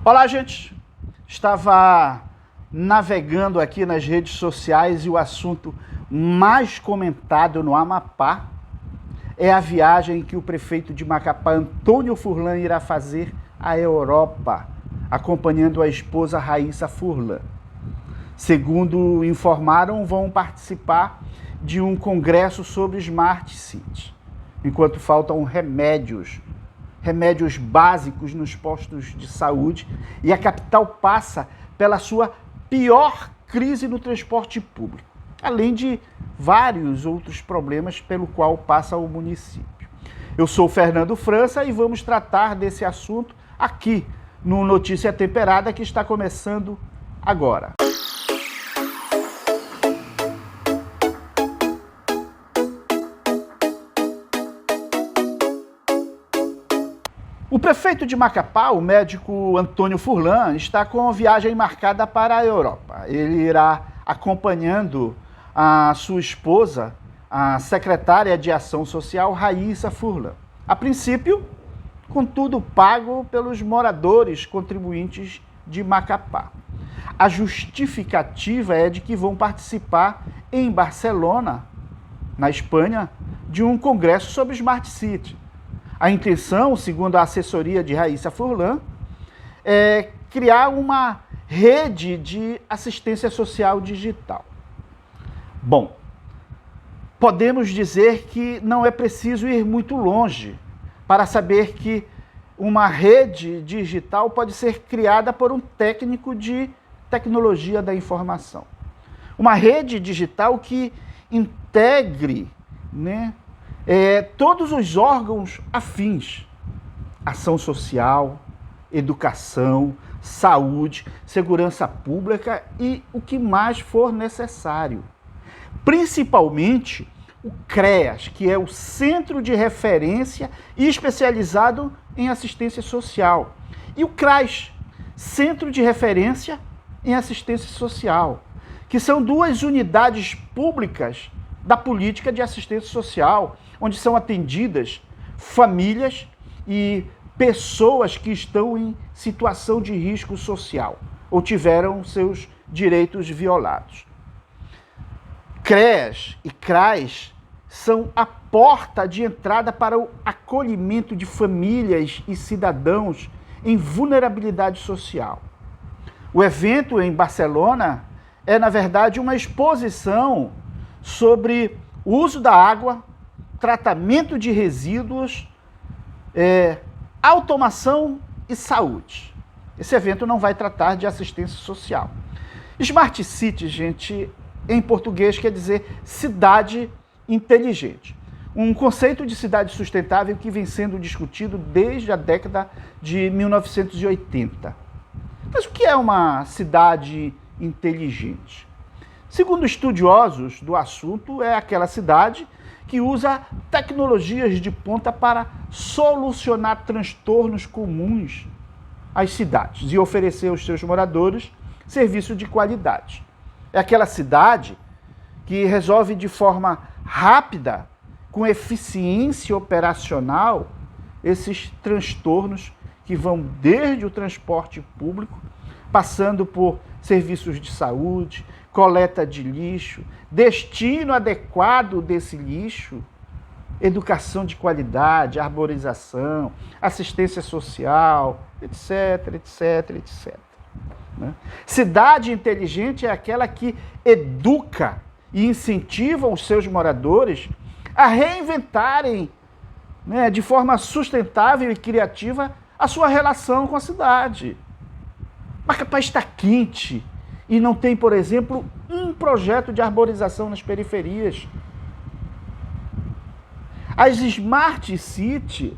Olá, gente! Estava navegando aqui nas redes sociais e o assunto mais comentado no Amapá é a viagem que o prefeito de Macapá, Antônio Furlan, irá fazer à Europa, acompanhando a esposa Raíssa Furlan. Segundo informaram, vão participar de um congresso sobre Smart City, enquanto faltam remédios básicos nos postos de saúde e a capital passa pela sua pior crise no transporte público, além de vários outros problemas pelo qual passa o município. Eu sou Fernando França e vamos tratar desse assunto aqui no Notícia Temperada, que está começando agora. O prefeito de Macapá, o médico Antônio Furlan, está com a viagem marcada para a Europa. Ele irá acompanhando a sua esposa, a secretária de Ação Social, Raíssa Furlan. A princípio, contudo, pago pelos moradores contribuintes de Macapá. A justificativa é de que vão participar em Barcelona, na Espanha, de um congresso sobre Smart City. A intenção, segundo a assessoria de Raíssa Furlan, é criar uma rede de assistência social digital. Bom, podemos dizer que não é preciso ir muito longe para saber que uma rede digital pode ser criada por um técnico de tecnologia da informação. Uma rede digital que integre, todos os órgãos afins: ação social, educação, saúde, segurança pública e o que mais for necessário. Principalmente o CREAS, que é o Centro de Referência e especializado em assistência social, e o CRAS, Centro de Referência em Assistência Social, que são duas unidades públicas da política de assistência social, onde são atendidas famílias e pessoas que estão em situação de risco social ou tiveram seus direitos violados. CREAS e CRAS são a porta de entrada para o acolhimento de famílias e cidadãos em vulnerabilidade social. O evento em Barcelona é, na verdade, uma exposição sobre o uso da água, tratamento de resíduos, automação e saúde. Esse evento não vai tratar de assistência social. Smart City, gente, em português quer dizer cidade inteligente. Um conceito de cidade sustentável que vem sendo discutido desde a década de 1980. Mas o que é uma cidade inteligente? Segundo estudiosos do assunto, é aquela cidade que usa tecnologias de ponta para solucionar transtornos comuns às cidades e oferecer aos seus moradores serviço de qualidade. É aquela cidade que resolve de forma rápida, com eficiência operacional, esses transtornos que vão desde o transporte público, passando por serviços de saúde, coleta de lixo, destino adequado desse lixo, educação de qualidade, arborização, assistência social, etc, etc, etc. Cidade inteligente é aquela que educa e incentiva os seus moradores a reinventarem, de forma sustentável e criativa, a sua relação com a cidade. Macapá está quente e não tem, por exemplo, um projeto de arborização nas periferias. As Smart City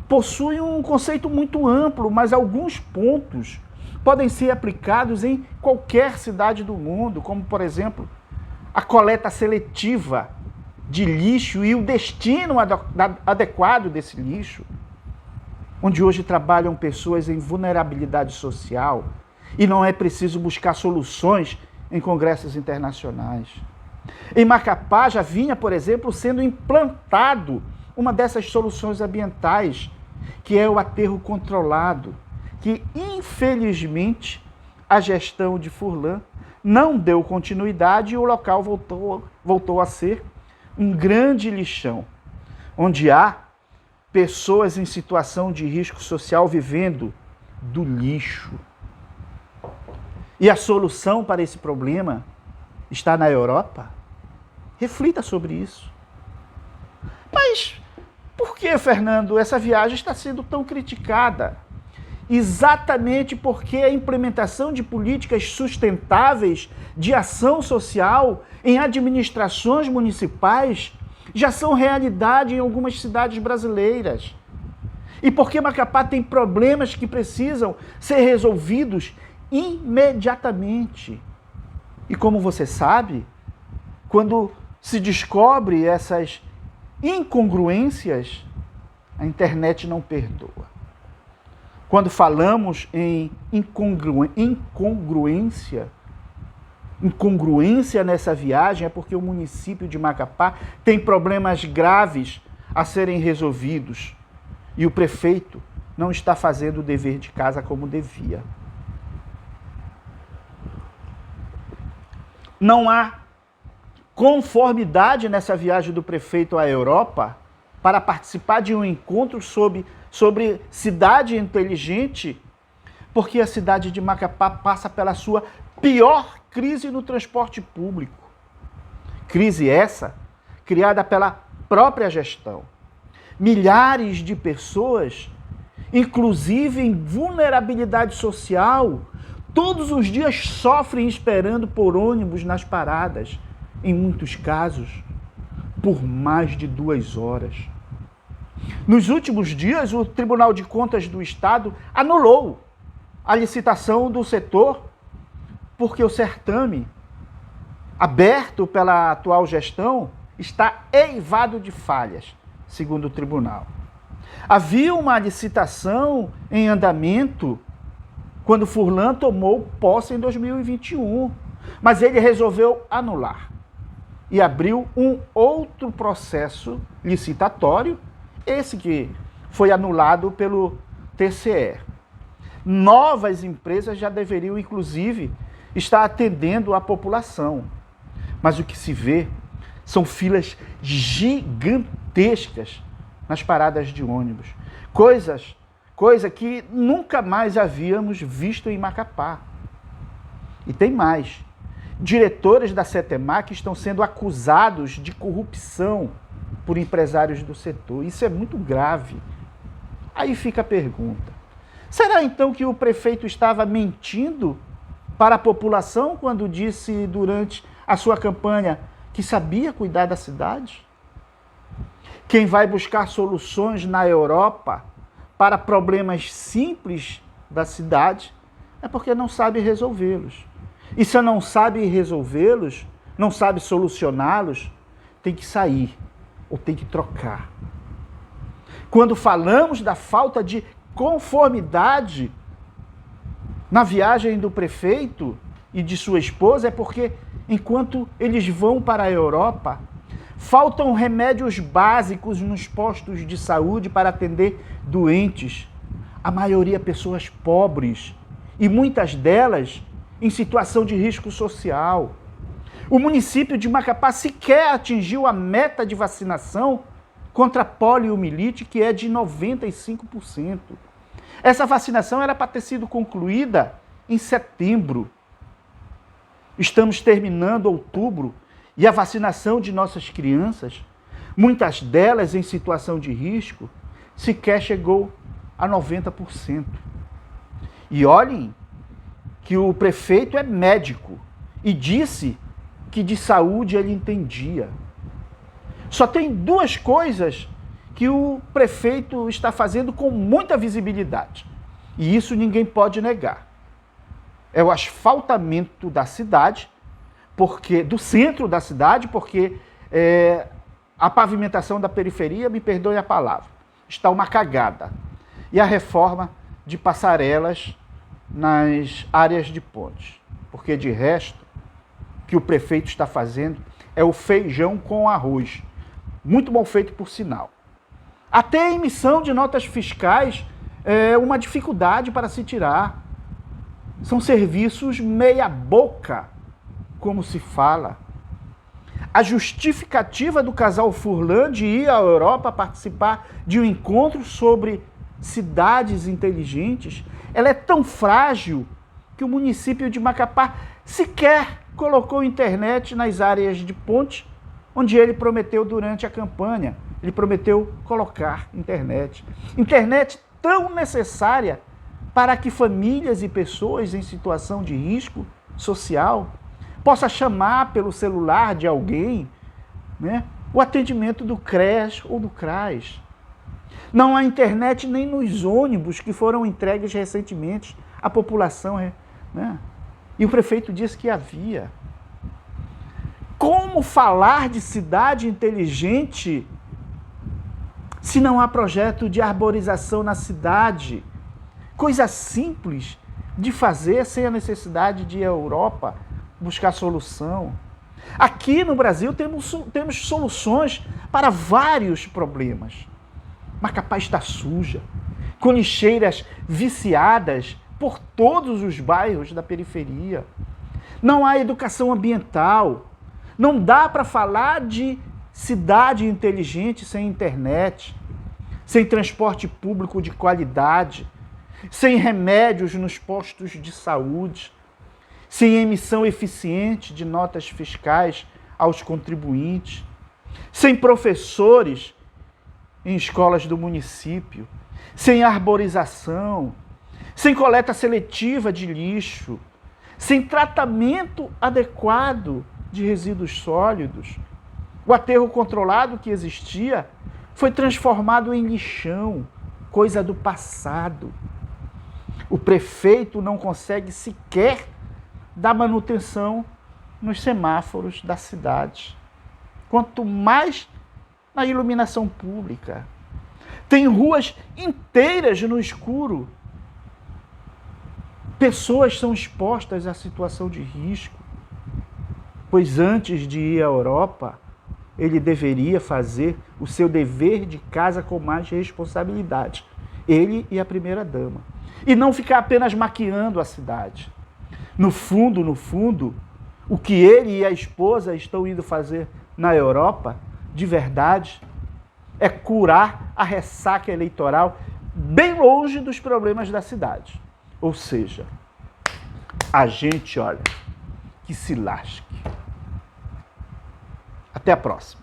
possuem um conceito muito amplo, mas alguns pontos podem ser aplicados em qualquer cidade do mundo, como, por exemplo, a coleta seletiva de lixo e o destino adequado desse lixo, onde hoje trabalham pessoas em vulnerabilidade social, e não é preciso buscar soluções em congressos internacionais. Em Macapá já vinha, por exemplo, sendo implantado uma dessas soluções ambientais, que é o aterro controlado, que infelizmente, a gestão de Furlan não deu continuidade e o local voltou a ser um grande lixão, onde há pessoas em situação de risco social vivendo do lixo. E a solução para esse problema está na Europa? Reflita sobre isso. Mas por que, Fernando, essa viagem está sendo tão criticada? Exatamente porque a implementação de políticas sustentáveis de ação social em administrações municipais já são realidade em algumas cidades brasileiras. E porque Macapá tem problemas que precisam ser resolvidos imediatamente. E como você sabe, quando se descobre essas incongruências, a internet não perdoa. Quando falamos em incongruência nessa viagem, é porque o município de Macapá tem problemas graves a serem resolvidos e o prefeito não está fazendo o dever de casa como devia. Não há conformidade nessa viagem do prefeito à Europa para participar de um encontro sobre cidade inteligente, porque a cidade de Macapá passa pela sua pior crise no transporte público. Crise essa criada pela própria gestão. Milhares de pessoas, inclusive em vulnerabilidade social, todos os dias sofrem esperando por ônibus nas paradas, em muitos casos, por mais de 2 horas. Nos últimos dias, o Tribunal de Contas do Estado anulou a licitação do setor porque o certame, aberto pela atual gestão, está eivado de falhas, segundo o tribunal. Havia uma licitação em andamento quando Furlan tomou posse em 2021, mas ele resolveu anular e abriu um outro processo licitatório, esse que foi anulado pelo TCE. Novas empresas já deveriam, inclusive, estar atendendo a população. Mas o que se vê são filas gigantescas nas paradas de ônibus. Coisa que nunca mais havíamos visto em Macapá. E tem mais. Diretores da Setemac estão sendo acusados de corrupção por empresários do setor. Isso é muito grave. Aí fica a pergunta. Será então que o prefeito estava mentindo para a população quando disse durante a sua campanha que sabia cuidar da cidade? Quem vai buscar soluções na Europa para problemas simples da cidade é porque não sabe resolvê-los. E se não sabe resolvê-los, não sabe solucioná-los, tem que sair ou tem que trocar. Quando falamos da falta de conformidade na viagem do prefeito e de sua esposa, é porque enquanto eles vão para a Europa, faltam remédios básicos nos postos de saúde para atender doentes. A maioria pessoas pobres e muitas delas em situação de risco social. O município de Macapá sequer atingiu a meta de vacinação contra a poliomielite, que é de 95%. Essa vacinação era para ter sido concluída em setembro. Estamos terminando outubro e a vacinação de nossas crianças, muitas delas em situação de risco, sequer chegou a 90%. E olhem que o prefeito é médico e disse que de saúde ele entendia. Só tem 2 coisas que o prefeito está fazendo com muita visibilidade. E isso ninguém pode negar. É o asfaltamento da cidade, do centro da cidade, porque a pavimentação da periferia, me perdoe a palavra, está uma cagada. E a reforma de passarelas nas áreas de pontes. Porque de resto, o que o prefeito está fazendo é o feijão com arroz. Muito mal feito, por sinal. Até a emissão de notas fiscais é uma dificuldade para se tirar. São serviços meia boca, como se fala. A justificativa do casal Furlan de ir à Europa participar de um encontro sobre cidades inteligentes, ela é tão frágil que o município de Macapá sequer colocou internet nas áreas de ponte, onde ele prometeu durante a campanha. Ele prometeu colocar internet. Internet tão necessária para que famílias e pessoas em situação de risco social possa chamar pelo celular de alguém, né, o atendimento do CRES ou do CRAS. Não há internet nem nos ônibus que foram entregues recentemente à população, né? E o prefeito disse que havia. Como falar de cidade inteligente se não há projeto de arborização na cidade? Coisa simples de fazer sem a necessidade de ir à Europa buscar solução. Aqui no Brasil temos soluções para vários problemas. Macapá está suja, com lixeiras viciadas por todos os bairros da periferia. Não há educação ambiental. Não dá para falar de cidade inteligente sem internet, sem transporte público de qualidade, sem remédios nos postos de saúde, sem emissão eficiente de notas fiscais aos contribuintes, sem professores em escolas do município, sem arborização, sem coleta seletiva de lixo, sem tratamento adequado de resíduos sólidos. O aterro controlado que existia foi transformado em lixão, coisa do passado. O prefeito não consegue sequer dar manutenção nos semáforos da cidade. Quanto mais na iluminação pública. Tem ruas inteiras no escuro. Pessoas são expostas à situação de risco, pois antes de ir à Europa, ele deveria fazer o seu dever de casa com mais responsabilidade. Ele e a primeira-dama. E não ficar apenas maquiando a cidade. No fundo, o que ele e a esposa estão indo fazer na Europa, de verdade, é curar a ressaca eleitoral bem longe dos problemas da cidade. Ou seja, a gente, olha, que se lasque. Até a próxima.